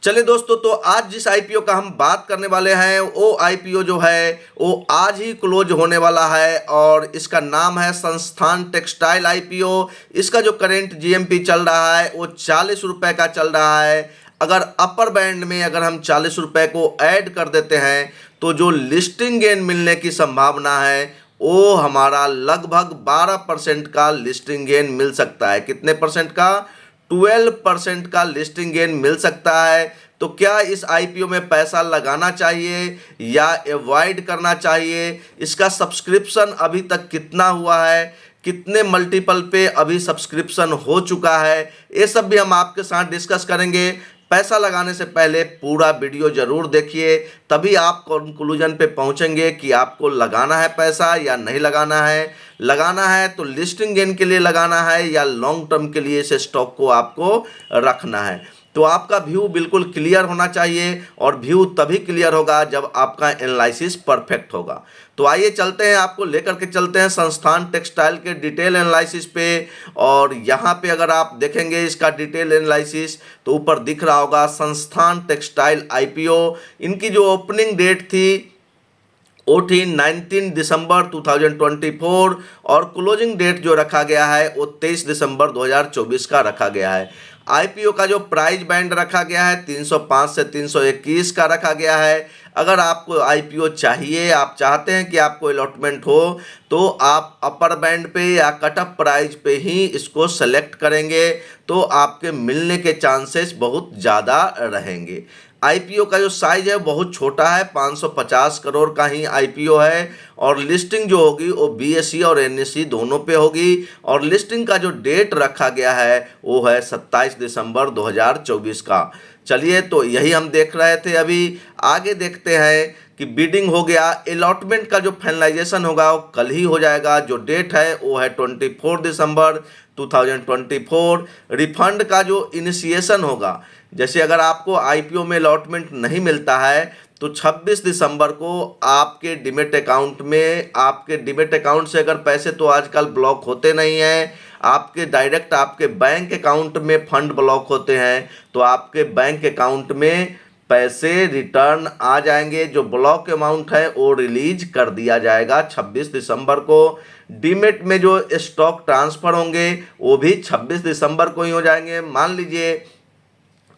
चलिए दोस्तों, तो आज जिस आईपीओ का हम बात करने वाले हैं वो आईपीओ जो है वो आज ही क्लोज होने वाला है और इसका नाम है संस्थान टेक्सटाइल आईपीओ। इसका जो करेंट जीएमपी चल रहा है वो 40 रुपये का चल रहा है। अगर अपर बैंड में अगर हम 40 रुपये को ऐड कर देते हैं तो जो लिस्टिंग गेन मिलने की संभावना है वो हमारा लगभग 12% का लिस्टिंग गेन मिल सकता है। कितने परसेंट का? 12% का लिस्टिंग गेन मिल सकता है। तो क्या इस आईपीओ में पैसा लगाना चाहिए या अवॉइड करना चाहिए? इसका सब्सक्रिप्शन अभी तक कितना हुआ है, कितने मल्टीपल पे अभी सब्सक्रिप्शन हो चुका है, ये सब भी हम आपके साथ डिस्कस करेंगे। पैसा लगाने से पहले पूरा वीडियो जरूर देखिए, तभी आप कंक्लूजन पे पहुंचेंगे कि आपको लगाना है पैसा या नहीं लगाना है। लगाना है तो लिस्टिंग गेन के लिए लगाना है या लॉन्ग टर्म के लिए इस स्टॉक को आपको रखना है। तो आपका व्यू बिल्कुल क्लियर होना चाहिए और व्यू तभी क्लियर होगा जब आपका एनालिसिस परफेक्ट होगा। तो आइए चलते हैं, आपको लेकर के चलते हैं संस्थान टेक्सटाइल के डिटेल एनालिसिस पे। और यहाँ पे अगर आप देखेंगे इसका डिटेल एनालिसिस तो ऊपर दिख रहा होगा संस्थान टेक्सटाइल आईपीओ। इनकी जो ओपनिंग डेट थी वो थी 19 दिसंबर 2024 और क्लोजिंग डेट जो रखा गया है वो 23 दिसंबर 2024 का रखा गया है। आईपीओ का जो प्राइस बैंड रखा गया है 305 से 321 का रखा गया है। अगर आपको आईपीओ चाहिए, आप चाहते हैं कि आपको अलॉटमेंट हो, तो आप अपर बैंड पे या कट ऑफ प्राइस पे ही इसको सेलेक्ट करेंगे तो आपके मिलने के चांसेस बहुत ज़्यादा रहेंगे। आईपीओ का जो साइज है बहुत छोटा है, 550 करोड़ का ही आईपीओ है और लिस्टिंग जो होगी वो बीएसई और एनएसई दोनों पे होगी। और लिस्टिंग का जो डेट रखा गया है वो है 27 दिसंबर 2024 का। चलिए, तो यही हम देख रहे थे। अभी आगे देखते हैं कि बिडिंग हो गया, अलॉटमेंट का जो फाइनलाइजेशन होगा वो कल ही हो जाएगा। जो डेट है वो है 24 दिसंबर 2024। रिफंड का जो इनिशिएशन होगा, जैसे अगर आपको आईपीओ में अलॉटमेंट नहीं मिलता है तो 26 दिसंबर को आपके डीमेट अकाउंट में, आपके डीमेट अकाउंट से अगर पैसे तो आजकल ब्लॉक होते नहीं हैं, आपके डायरेक्ट आपके बैंक अकाउंट में फंड ब्लॉक होते हैं, तो आपके बैंक अकाउंट में पैसे रिटर्न आ जाएंगे। जो ब्लॉक अमाउंट है वो रिलीज कर दिया जाएगा 26 दिसंबर को। डीमेट में जो स्टॉक ट्रांसफ़र होंगे वो भी 26 दिसंबर को ही हो जाएंगे। मान लीजिए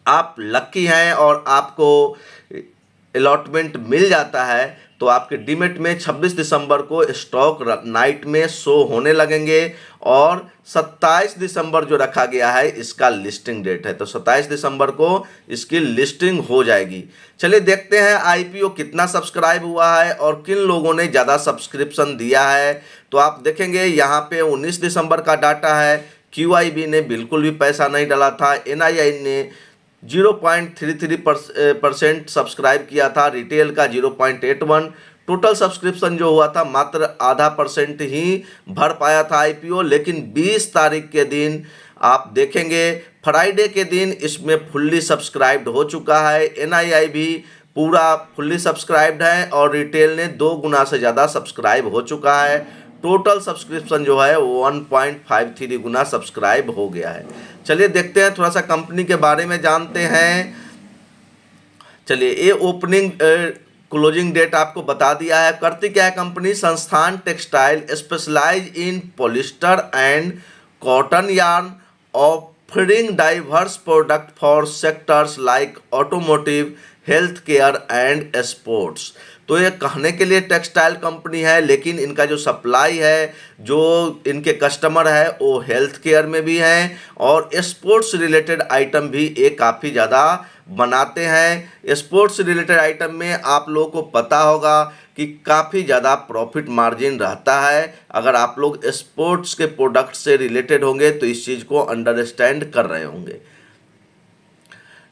आप लकी हैं और आपको अलॉटमेंट मिल जाता है तो आपके डीमेट में 26 दिसंबर को स्टॉक नाइट में शो होने लगेंगे और 27 दिसंबर जो रखा गया है इसका लिस्टिंग डेट है, तो 27 दिसंबर को इसकी लिस्टिंग हो जाएगी। चलिए देखते हैं आईपीओ कितना सब्सक्राइब हुआ है और किन लोगों ने ज़्यादा सब्सक्रिप्शन दिया है। तो आप देखेंगे यहाँ पे 19 दिसंबर का डाटा है। क्यूआईबी ने बिल्कुल भी पैसा नहीं डाला था। एनआईआई ने 0.33% सब्सक्राइब किया था, रिटेल का 0.81। टोटल सब्सक्रिप्शन जो हुआ था मात्र आधा % ही भर पाया था आईपीओ। लेकिन 20 तारीख के दिन आप देखेंगे, फ्राइडे के दिन इसमें फुल्ली सब्सक्राइब्ड हो चुका है। एनआईआई भी पूरा फुल्ली सब्सक्राइब्ड है और रिटेल ने 2 गुना से ज़्यादा सब्सक्राइब हो चुका है। टोटल सब्सक्रिप्शन जो है 1.53 गुना सब्सक्राइब हो गया है। चलिए देखते हैं, थोड़ा सा कंपनी के बारे में जानते हैं। चलिए, ये ओपनिंग क्लोजिंग डेट आपको बता दिया है। करती क्या है company? Sansthan textile specialize in polyester and cotton yarn, offering diverse product for sectors like automotive, health care and sports. तो ये कहने के लिए टेक्सटाइल कंपनी है, लेकिन इनका जो सप्लाई है, जो इनके कस्टमर है वो हेल्थ केयर में भी हैं और स्पोर्ट्स रिलेटेड आइटम भी ये काफ़ी ज़्यादा बनाते हैं। स्पोर्ट्स रिलेटेड आइटम में आप लोगों को पता होगा कि काफ़ी ज़्यादा प्रॉफिट मार्जिन रहता है। अगर आप लोग स्पोर्ट्स के प्रोडक्ट से रिलेटेड होंगे तो इस चीज़ को अंडरस्टैंड कर रहे होंगे।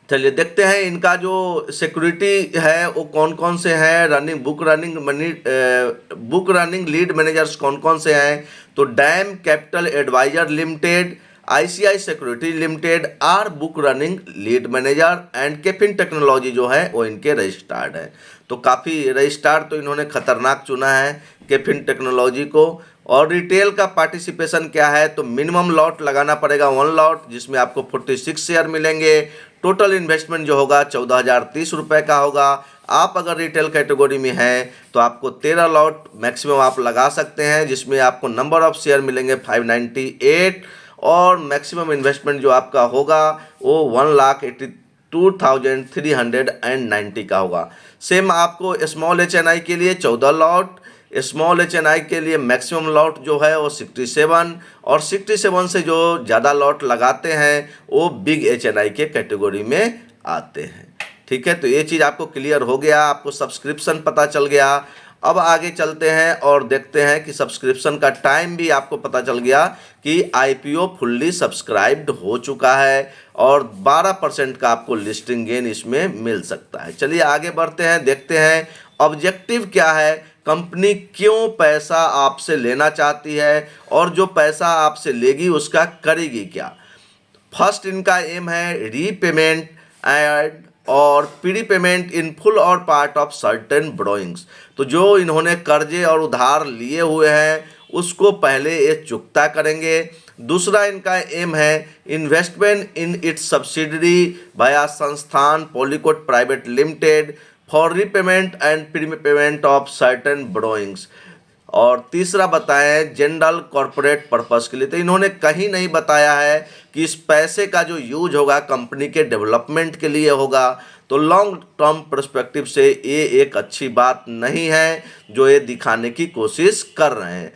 चलिए देखते हैं इनका जो सिक्योरिटी है वो कौन कौन से हैं। बुक रनिंग लीड मैनेजर्स कौन कौन से हैं? तो Dam Capital Advisor Limited, ICI security limited are book running lead manager and KFin technology जो है वो इनके रजिस्टर्ड है। तो काफ़ी रजिस्टर्ड तो इन्होंने खतरनाक चुना है केफिन टेक्नोलॉजी को। और रिटेल का पार्टिसिपेशन क्या है? तो मिनिमम लॉट लगाना पड़ेगा 1 लॉट, जिसमें आपको 46 शेयर मिलेंगे। टोटल इन्वेस्टमेंट जो होगा 14,030 रुपये का होगा। आप अगर रिटेल कैटेगरी में हैं तो आपको 13 लॉट मैक्सिमम आप लगा सकते हैं, जिसमें आपको नंबर ऑफ शेयर मिलेंगे 598 और मैक्सिमम इन्वेस्टमेंट जो आपका होगा वो 1,82,390 का होगा। सेम आपको स्मॉल HNI के लिए 14 लॉट, स्मॉल HNI के लिए मैक्सिमम लॉट जो है वो 67 और 67 से जो ज़्यादा लॉट लगाते हैं वो बिग HNI के कैटेगरी में आते हैं। ठीक है, तो ये चीज़ आपको क्लियर हो गया, आपको सब्सक्रिप्शन पता चल गया। अब आगे चलते हैं और देखते हैं कि सब्सक्रिप्शन का टाइम भी आपको पता चल गया कि IPO फुल्ली सब्सक्राइब्ड हो चुका है और 12% का आपको लिस्टिंग गेन इसमें मिल सकता है। चलिए आगे बढ़ते हैं, देखते हैं ऑब्जेक्टिव क्या है, कंपनी क्यों पैसा आपसे लेना चाहती है और जो पैसा आपसे लेगी उसका करेगी क्या। फर्स्ट इनका एम है रीपेमेंट एंड और प्रीपेमेंट इन फुल और पार्ट ऑफ सर्टेन बोरोइंग्स। तो जो इन्होंने कर्जे और उधार लिए हुए हैं उसको पहले ये चुकता करेंगे। दूसरा इनका एम है investment in its subsidiary via Sansthan Polycot private limited for repayment and prepayment of certain borrowings. और तीसरा बताएं जनरल कॉरपोरेट पर्पस के लिए। तो इन्होंने कहीं नहीं बताया है कि इस पैसे का जो यूज होगा कंपनी के डेवलपमेंट के लिए होगा। तो लॉन्ग टर्म पर्सपेक्टिव से ये एक अच्छी बात नहीं है जो ये दिखाने की कोशिश कर रहे हैं।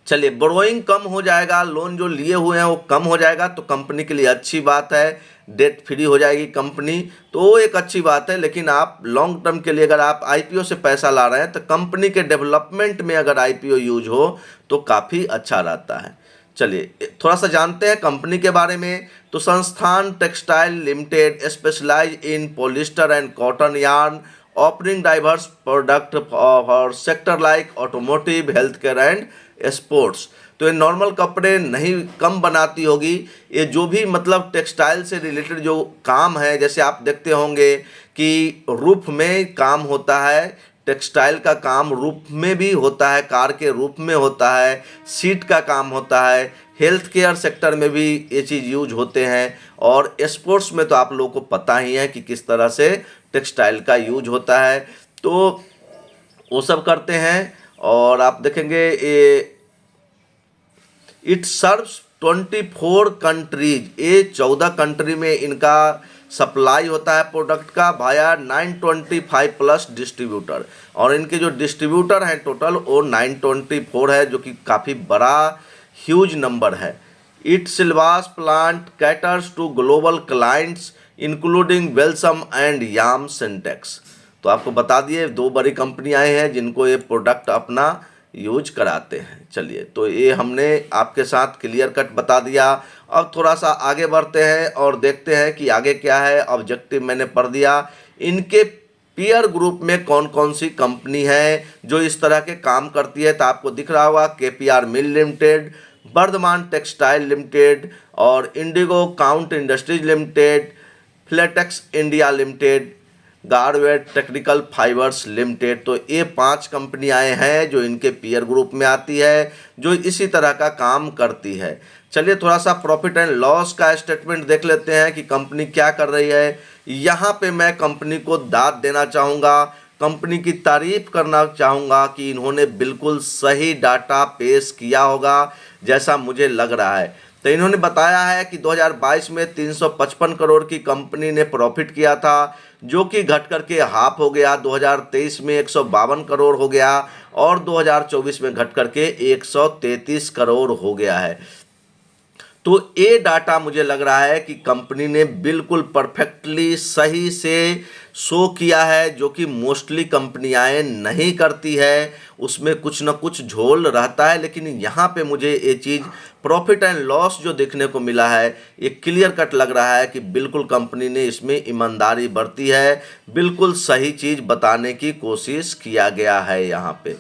चलिए बोरोइंग कम हो जाएगा, लोन जो लिए हुए हैं वो कम हो जाएगा तो कंपनी के लिए अच्छी बात है, डेट फ्री हो जाएगी कंपनी, तो वो एक अच्छी बात है। लेकिन आप लॉन्ग टर्म के लिए अगर आप IPO से पैसा ला रहे हैं तो कंपनी के डेवलपमेंट में अगर IPO यूज हो तो काफ़ी अच्छा रहता है। चलिए थोड़ा सा जानते हैं कंपनी के बारे में। तो Sansthan textile limited specialize in polyester and cotton yarn offering diverse product for sector like automotive health care and sports. तो ये नॉर्मल कपड़े नहीं कम बनाती होगी, ये जो भी मतलब टेक्सटाइल से रिलेटेड जो काम है, जैसे आप देखते होंगे कि रूफ में काम होता है, टेक्सटाइल का काम रूफ में भी होता है, कार के रूफ में होता है, सीट का काम होता है, हेल्थ केयर सेक्टर में भी ये चीज़ यूज होते हैं और स्पोर्ट्स में तो आप लोगों को पता ही है कि किस तरह से टेक्सटाइल का यूज होता है। तो वो सब करते हैं और आप देखेंगे ये इट सर्व्स 24 कंट्रीज, ये 14 कंट्री में इनका सप्लाई होता है प्रोडक्ट का भाया 925 प्लस डिस्ट्रीब्यूटर। और इनके जो डिस्ट्रीब्यूटर हैं टोटल वो 924 है, जो कि काफ़ी बड़ा ह्यूज नंबर है। It Silvassa plant caters to global clients including Welspun and याम सिंटेक्स। तो आपको बता दिए 2 बड़ी कंपनियां हैं जिनको ये प्रोडक्ट अपना यूज कराते हैं। चलिए तो ये हमने आपके साथ क्लियर कट बता दिया। अब थोड़ा सा आगे बढ़ते हैं और देखते हैं कि आगे क्या है। ऑब्जेक्टिव मैंने पढ़ दिया। इनके पीयर ग्रुप में कौन कौन सी कंपनी है जो इस तरह के काम करती है, तो आपको दिख रहा होगा KPR mill limited, Vardhman textile limited और Indigo count industries limited, Flatex India limited, Garware technical fibres limited. तो ये 5 कंपनियां हैं जो इनके पीयर ग्रुप में आती है, जो इसी तरह का काम करती है। चलिए थोड़ा सा प्रॉफिट एंड लॉस का स्टेटमेंट देख लेते हैं कि कंपनी क्या कर रही है। यहाँ पे मैं कंपनी को दाद देना चाहूँगा, कंपनी की तारीफ करना चाहूँगा कि इन्होंने बिल्कुल सही डाटा पेश किया होगा जैसा मुझे लग रहा है। तो इन्होंने बताया है कि 2022 में 355 करोड़ की कंपनी ने प्रॉफिट किया था, जो कि घट करके हाफ हो गया। 2023 में 152 करोड़ हो गया और 2024 में घट करके 133 करोड़ हो गया है। तो ये डाटा मुझे लग रहा है कि कंपनी ने बिल्कुल परफेक्टली सही से शो किया है, जो कि मोस्टली कंपनियां नहीं करती है, उसमें कुछ ना कुछ झोल रहता है। लेकिन यहाँ पे मुझे ये चीज़ प्रॉफिट एंड लॉस जो देखने को मिला है ये क्लियर कट लग रहा है कि बिल्कुल कंपनी ने इसमें ईमानदारी बरती है, बिल्कुल सही चीज़ बताने की कोशिश किया गया है यहाँ पे।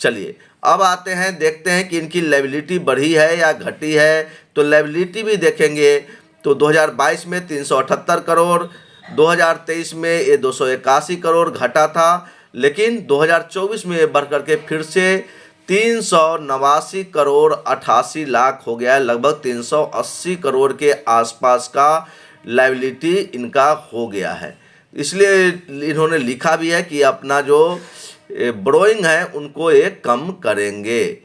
चलिए अब आते हैं, देखते हैं कि इनकी लायबिलिटी बढ़ी है या घटी है। तो लायबिलिटी भी देखेंगे तो 2022 में 378 करोड़, 2023 में ये 281 करोड़ घटा था, लेकिन 2024 में ये बढ़ करके फिर से 389 करोड़ 88 लाख हो गया है। लगभग 380 करोड़ के आसपास का लायबिलिटी इनका हो गया है। इसलिए इन्होंने लिखा भी है कि अपना जो बोरोइंग है उनको एक कम करेंगे।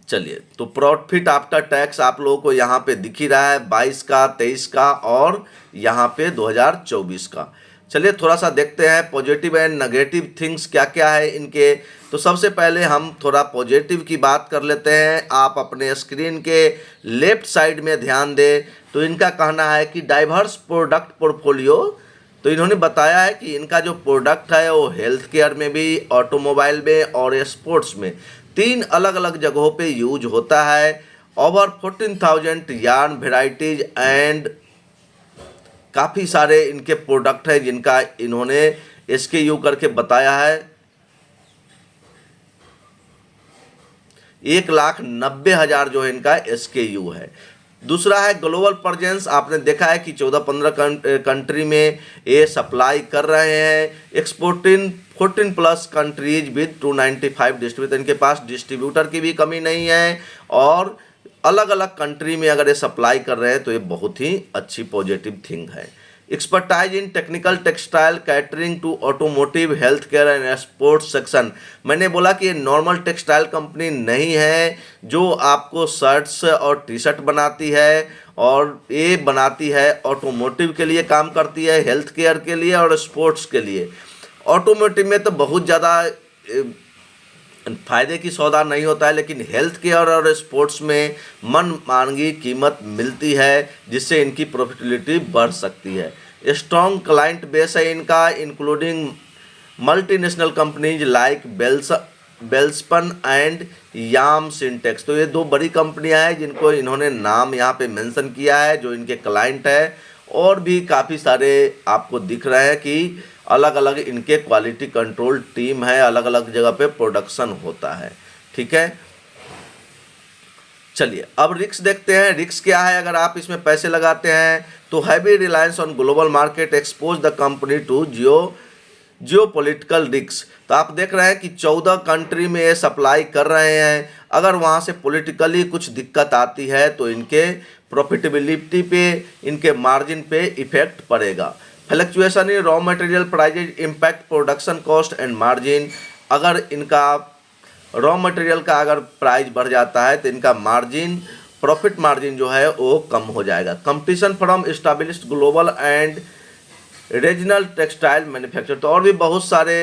चलिए, तो प्रॉफिट आफ्टर टैक्स आप लोगों को यहाँ पे दिख ही रहा है 22 का, 23 का और यहाँ पे 2024 का। चलिए थोड़ा सा देखते हैं पॉजिटिव एंड नेगेटिव थिंग्स क्या क्या है इनके। तो सबसे पहले हम थोड़ा पॉजिटिव की बात कर लेते हैं। आप अपने स्क्रीन के लेफ्ट साइड में ध्यान दें तो इनका कहना है कि डाइवर्स प्रोडक्ट पोर्टफोलियो। तो इन्होंने बताया है कि इनका जो प्रोडक्ट है वो हेल्थ केयर में भी, ऑटोमोबाइल में और स्पोर्ट्स में 3 अलग अलग जगहों पे यूज होता है। ओवर 14,000 यार्न वेराइटीज एंड काफ़ी सारे इनके प्रोडक्ट है जिनका इन्होंने SKU करके बताया है। 1,90,000 जो है इनका SKU है। दूसरा है ग्लोबल प्रेजेंस। आपने देखा है कि 14-15 कंट्री में ये सप्लाई कर रहे हैं। Exporting 14+ countries with 295 distributor. इनके पास डिस्ट्रीब्यूटर की भी कमी नहीं है और अलग अलग कंट्री में अगर ये सप्लाई कर रहे हैं तो ये बहुत ही अच्छी पॉजिटिव थिंग है। Expertise in technical textile catering to automotive, health care and sports section. मैंने बोला कि ये नॉर्मल टेक्सटाइल कंपनी नहीं है जो आपको शर्ट्स और टी शर्ट बनाती है, और ये बनाती है ऑटोमोटिव के लिए काम करती है, हेल्थ केयर के लिए और स्पोर्ट्स के लिए। ऑटोमोटिव में तो बहुत ज़्यादा फ़ायदे की सौदा नहीं होता है, लेकिन हेल्थ केयर और स्पोर्ट्स में मन मांगी कीमत मिलती है जिससे इनकी प्रॉफिटेबिलिटी बढ़ सकती है। स्ट्रॉन्ग क्लाइंट बेस है इनका, including multinational companies like Welspun and याम सिंटेक्स। तो ये 2 बड़ी कंपनियां हैं जिनको इन्होंने नाम यहाँ पे मेंशन किया है जो इनके क्लाइंट है। और भी काफ़ी सारे आपको दिख रहे हैं कि अलग अलग इनके क्वालिटी कंट्रोल टीम है, अलग अलग जगह पे प्रोडक्शन होता है। ठीक है, चलिए अब रिस्क देखते हैं। रिस्क क्या है अगर आप इसमें पैसे लगाते हैं तो heavy reliance on global market expose the company to geopolitical risk. तो आप देख रहे हैं कि 14 कंट्री में ये सप्लाई कर रहे हैं। अगर वहाँ से पॉलिटिकली कुछ दिक्कत आती है तो इनके प्रॉफिटेबिलिटी पे, इनके मार्जिन पे इफेक्ट पड़ेगा। Fluctuation in raw material prices impact production cost and margin. अगर इनका रॉ मटेरियल का अगर प्राइस बढ़ जाता है तो इनका मार्जिन, प्रॉफिट मार्जिन जो है वो कम हो जाएगा। Competition from established global and regional textile manufacture. तो और भी बहुत सारे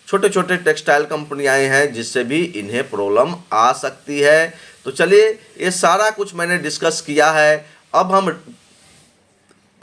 छोटे छोटे टेक्सटाइल कंपनियाँ हैं जिससे भी इन्हें प्रॉब्लम आ सकती है। तो चलिए ये सारा कुछ मैंने डिस्कस किया है। अब हम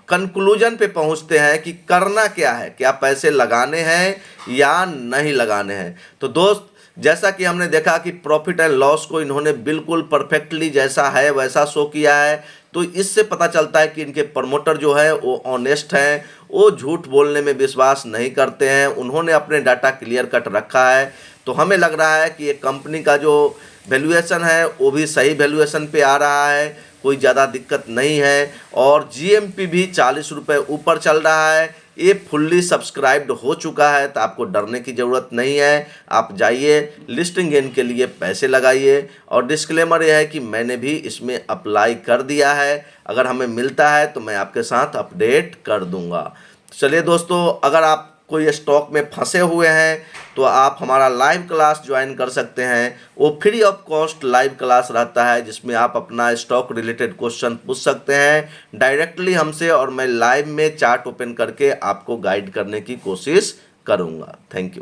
कंक्लूजन पे पहुंचते हैं कि करना क्या है, क्या पैसे लगाने हैं या नहीं लगाने हैं। तो दोस्त, जैसा कि हमने देखा कि प्रॉफिट एंड लॉस को इन्होंने बिल्कुल परफेक्टली जैसा है वैसा शो किया है, तो इससे पता चलता है कि इनके प्रमोटर जो है वो ऑनेस्ट हैं, वो झूठ बोलने में विश्वास नहीं करते हैं, उन्होंने अपने डाटा क्लियर कट रखा है। तो हमें लग रहा है कि ये कंपनी का जो वैल्यूएशन है वो भी सही वैल्यूएशन पे आ रहा है, कोई ज़्यादा दिक्कत नहीं है। और GMP भी 40 रुपये ऊपर चल रहा है। ये फुल्ली सब्सक्राइब्ड हो चुका है तो आपको डरने की ज़रूरत नहीं है। आप जाइए लिस्टिंग गेन के लिए पैसे लगाइए। और डिस्क्लेमर यह है कि मैंने भी इसमें अप्लाई कर दिया है, अगर हमें मिलता है तो मैं आपके साथ अपडेट कर दूंगा। चलिए दोस्तों, अगर आप कोई स्टॉक में फंसे हुए हैं तो आप हमारा लाइव क्लास ज्वाइन कर सकते हैं। वो free of cost live class रहता है जिसमें आप अपना स्टॉक रिलेटेड क्वेश्चन पूछ सकते हैं डायरेक्टली हमसे, और मैं लाइव में चार्ट ओपन करके आपको गाइड करने की कोशिश करूँगा। Thank you.